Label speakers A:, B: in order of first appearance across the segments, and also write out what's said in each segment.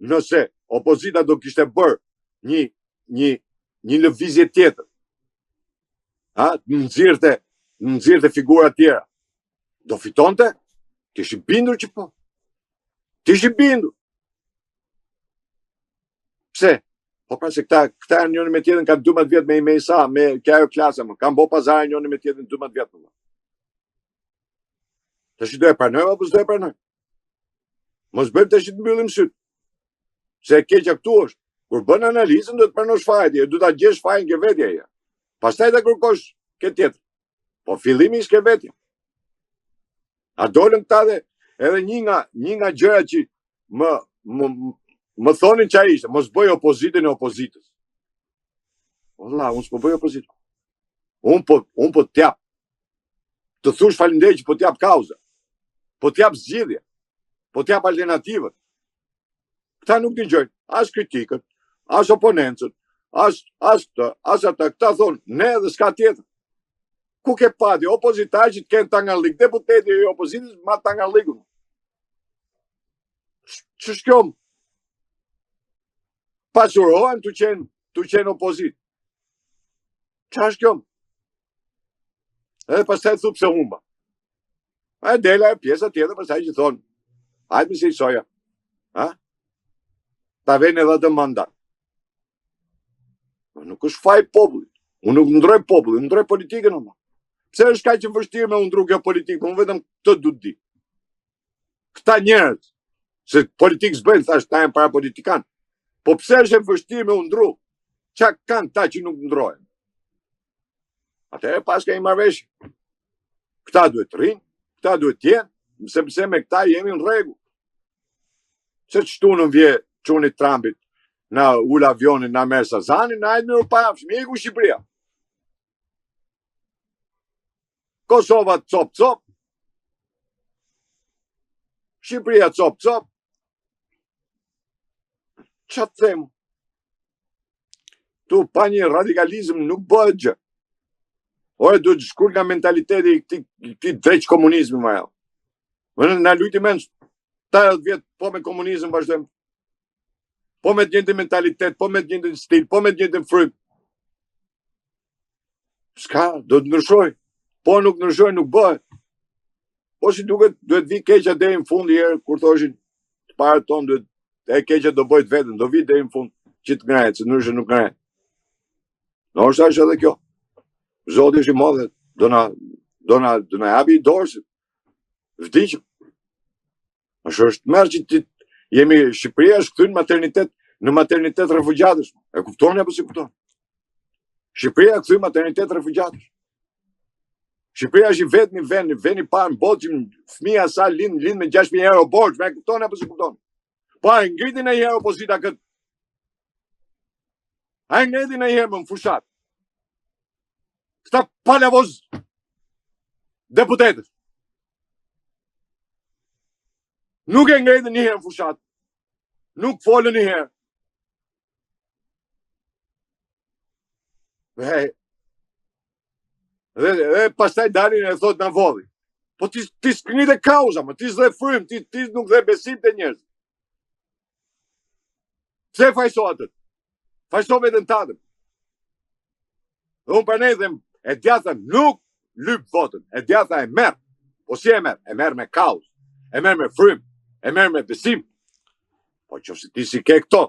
A: nëse opozita do kishte bërë një lëvizje tjetër, nxirrte figura tjera, do fitonte? Tishi bindur që po. Tishi bindur. Pse? Po pra se këta njëri me tjetrin ka 12 vjet me Isa, me kjo klasa, më kanë bë pazar njëri me tjetrin 12 vjet më. Tash do e pranojmë apo s'do e pranojmë? Mos bëjmë tash të mbyllim syt. Se e keqja këtu është, kur bën analizën do të pranosh fajin, do ta gjesh fajin ke vetja ja. Pastaj ta kërkosh ke tjetër. Po fillimi ishte vetja. A dolën këta dhe edhe një nga gjërat që më thonin çfarë ishte, mos bëj opozitën e opozitës. Valla, unë s'po bëj opozitë. Unë po t'jap. Të thush faleminderit që po t'jap kauza. Po t'jap zgjidhje. Po t'jap alternativët. Këta nuk dëgjojnë as kritikën, as oponencën, as këtë, as ata. Këta thonë, ne dhe s'ka tjetër. Ku ke pati opozitar që t'kenë tangallik, deputeti i opozitës ma tangallikun. Ç'është kjo? Pasurohen të qenë opozitë. Qa është kjo? Edhe pastaj thup se humba. A dela e pjesa tjetër pastaj që thonë, hajtë me si soja. Ta vjen edhe të mandat. Nuk është faj popullit. Unë nuk ndroj popullit, ndroj politikën oma. Pse është kaq e vështirë me undru kjo politikë? Unë vetëm këtë du të di. Këta njerëz, se politikë s'bëjnë, thash ta e para politikanë. Po pse është e vështirë me undru? Qa kanë ta që nuk ndrojnë? Atëherë pas ka i marrëveshje. Këta duhet të rinë, këta duhet të jenë, sepse me këta jemi në rregull. Se çtunën vje çuni Trumpit, na ul avionin, na merr Sazanin, na hajde në Europafsh, me iku Shqipëria. Kosova cop. Shqipëria cop. Qa të them? Tu pa një radikalizëm nuk bëhet gjë. Ore duhet shkur nga mentaliteti këti dreq komunizmi ma jelë. Në lujti menç, 80 vjet po me komunizëm vazhdojmë. Po me të njëjtin mentalitet, po me të njëjtin stil, po me të njëjtin fryt. S'ka, do të ndryshoj. Po nuk ndryshoj, nuk bëhet. Po si duket, duhet vi keqja deri në fund herë, kur thoshin të parët tonë duhet e keqja do bëjt vetën, do vi deri në fund që të ngrehet, se ndryshe nuk ngrehet. Në është ashtë edhe kjo. Zoti është i madh, do na japi dorë. Vdiqëm. Është merr që jemi Shqipëria është kthyer në maternitet refugjatësh. E kuptoni apo si kuptoni? Shqipëria kthy maternitet refugjatësh. Shqipëria është i vetmi vend i parë në botë që fëmia sa lind me 6.000 euro borxh, e kuptoni apo si kuptoni? Po ai ngritin ai herë opozita këtë. Ai ngritin ai herë në fushat. Këta palavoz deputetës. Nuk e ngritin një herë në fushat. Nuk folën një herë. Dhe pastaj dalin e thot në vodhi. Po ti s'kni dhe kauza, ti s'dhe frym, ti nuk dhe besim të njerëz. Pse fajso atët? Fajso vetën tatëm. Dhe unë për ne dhe e djatha nuk lyp votën, e djatha e merë. Po si e merë? E merë me kauz, e merë me frym, e merë me besim. Po që si ti si ke këto,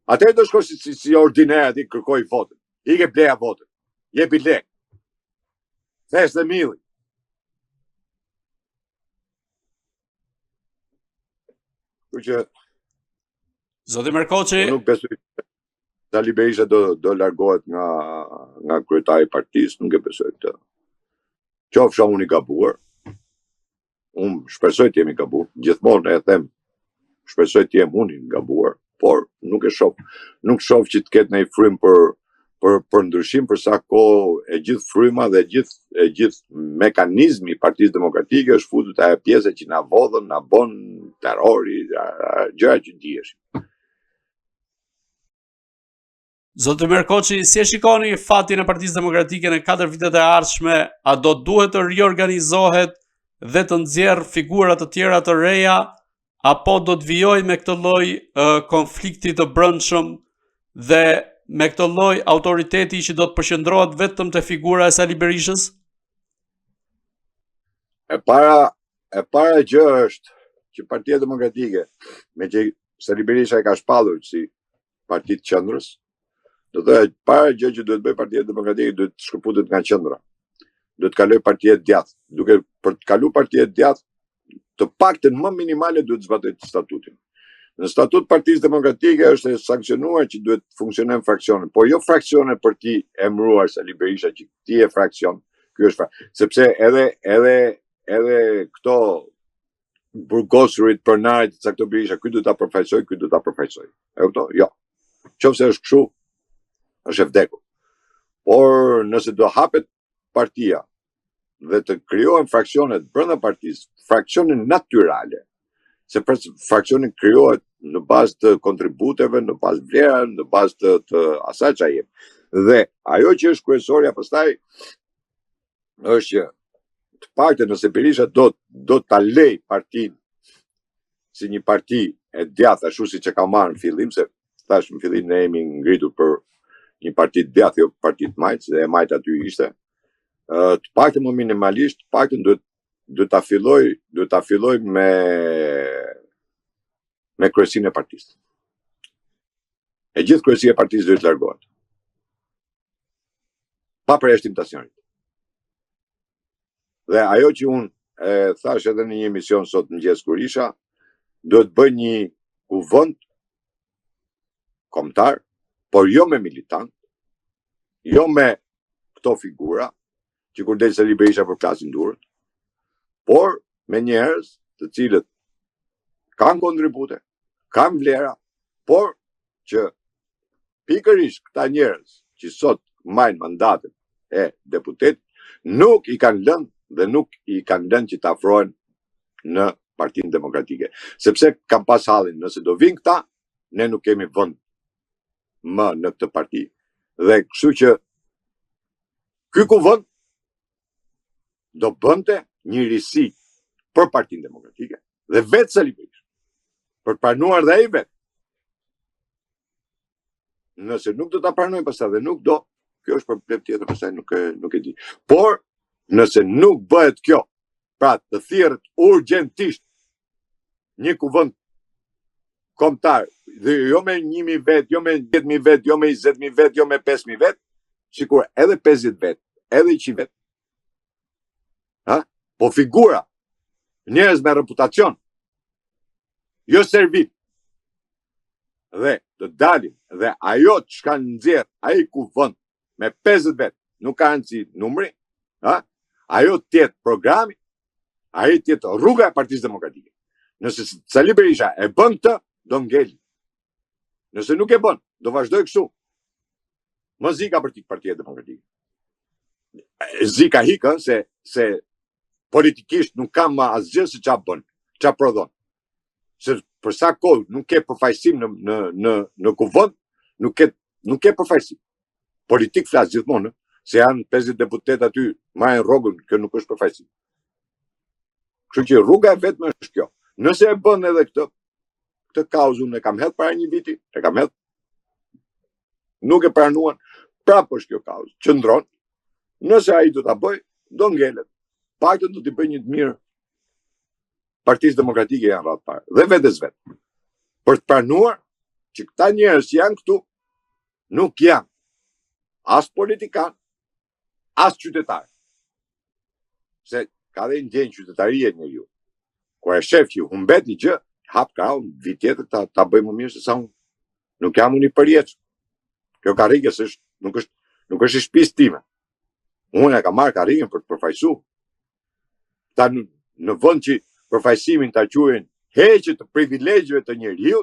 A: atër do shko si ordinera ti kërkoj votën. I ke bleja votën, jepi lek. Thes dhe mili. Që
B: Zoti Merkoçi,
A: nuk besoj Sali Berisha do largohet nga kryetari i partisë, nuk e besoj këtë. Qofsha unë i gabuar. Unë shpresoj të jemi gabuar. Gjithmonë e them, shpresoj të jem unë i gabuar, por nuk e shoh. Nuk shoh që të ketë ndonjë frym për ndryshim, për sa kohë e gjithë fryma dhe e gjithë mekanizmi i Partisë Demokratike është futur te ajo pjesa që na vodhën, na bën terrori, gjëra që dihesh.
B: Zoti Merkoçi, si e shikoni fatin e Partisë Demokratike në 4 vitet e ardhshme? A do duhet të riorganizohet dhe të nxjerrë figura të tjera të reja, apo do të vijoj me këtë lloj konflikti të brendshëm dhe me këtë lloj autoriteti që do të përqendrohet vetëm te figura e Sali Berishës?
A: E para gjë është që Partia Demokratike, me që Sali Berisha e ka shpallur si parti të qendrës, do të thotë para gjë që duhet bëj Partia Demokratike duhet të shkëputet nga qendra. Duhet të kaloj partia e djathtë. Duke për të kaluar partia e djathtë, të paktën më minimale duhet të zbatoj statutin. Në statut Partisë Demokratike është e sankcionuar që duhet të funksionojnë fraksione, po jo fraksione për ti emëruar Sali Berisha që ti e fraksion, ky është sepse edhe këto burgosurit pronarit të cakto Berisha, ky do ta përfaqësoj, ky do ta përfaqësoj. E kupton? Jo. Qofse është kështu, është e vdekur. Por nëse do hapet partia dhe të krijohen fraksionet brenda partisë, fraksione natyrale, se fraksioni krijohet në bazë të kontributeve, në bazë vlera, në bazë të asaj që jep. Dhe ajo që është kryesorja pastaj është që të paktën nëse Berisha do ta lej partinë si një parti e djathtë ashtu siç e ka marrë në fillim, se tash në fillim ne jemi ngritur për një parti të djathtë, jo parti të majtë, dhe e majtë aty ishte. Të paktën më minimalisht, të paktën duhet ta filloj me kryesinë e partisë. E gjithë kryesia e partisë duhet të largohet. Pa përjashtim të asnjërit. Dhe ajo që unë thash edhe në një emision sot mëngjes kur isha, duhet bëj një kuvend kombëtar, por jo me militant, jo me këto figura që kur del Sali Berisha përplasin durët, por me njerëz të cilët kanë kontribute, kanë vlera, por që pikërisht këta njerëz që sot marrin mandatet e deputet nuk i kanë lënë dhe nuk i kanë lënë që të afrohen në Partinë Demokratike. Sepse kam pas hallin, nëse do vinë këta, ne nuk kemi vend më në këtë parti. Dhe kështu që ky kuvend do bënte një risi për Partinë Demokratike dhe vetë Sali Berisha, për të pranuar dhe ai vetë. Nëse nuk do ta pranoj pastaj dhe nuk do, kjo është problem tjetër, pastaj nuk e di. Por nëse nuk bëhet kjo, pra të thirret urgjentisht një kuvend kombëtar, dhe jo me 1.000 vet, jo me 10.000 vet, jo me 20.000 vet, jo me 5.000 vet, sikur edhe 50 vet, edhe 100 vet. Po figura, njerëz me reputacion, jo servil. Dhe të dalin dhe ajo që ka nxjerr ai kuvend me 50 vet, nuk ka rëndësi numri, ajo të jetë programi, ajo të jetë rruga e Partisë Demokratike. Nëse Sali Berisha e bën këtë, do ngeli. Nëse nuk e bën, do vazhdoj kështu. Më zika për Partia Demokratike. Zika hikë, se politikisht nuk kam më asgjë se ç'a bën, ç'a prodhon. Se për sa kohë nuk ke përfaqësim në kuvend, nuk ke përfaqësim. Politik flas gjithmonë, se janë 50 deputet aty, marrin rrogën, kjo nuk është përfaqësim. Kështu që rruga e vetme është kjo. Nëse e bën edhe këtë kauzë, unë e kam hedhë para një viti, nuk e pranuan, prapë është kjo kauzë, qëndron. Nëse ai do ta bëj, do ngelet. Paktën do t'i bëj një të mirë Partisë Demokratike janë radhë parë, dhe vetes vetë. Për të pranuar që këta njerëz që janë këtu nuk janë as politikan, as qytetar. Se ka dhe ndjenjë qytetarie njeriu. Kur e shef që humbet një gjë, hap krahun, vit tjetër ta bëj më mirë se sa unë. Nuk jam unë i përjetshëm. Kjo karrige nuk është i shtëpisë time. Unë e kam marrë karrigen për të përfaqësuar. Ta në vend që përfaqësimin ta quajnë heqje të privilegjeve të njeriu,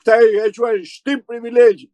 A: këta e quajnë shtim privilegje.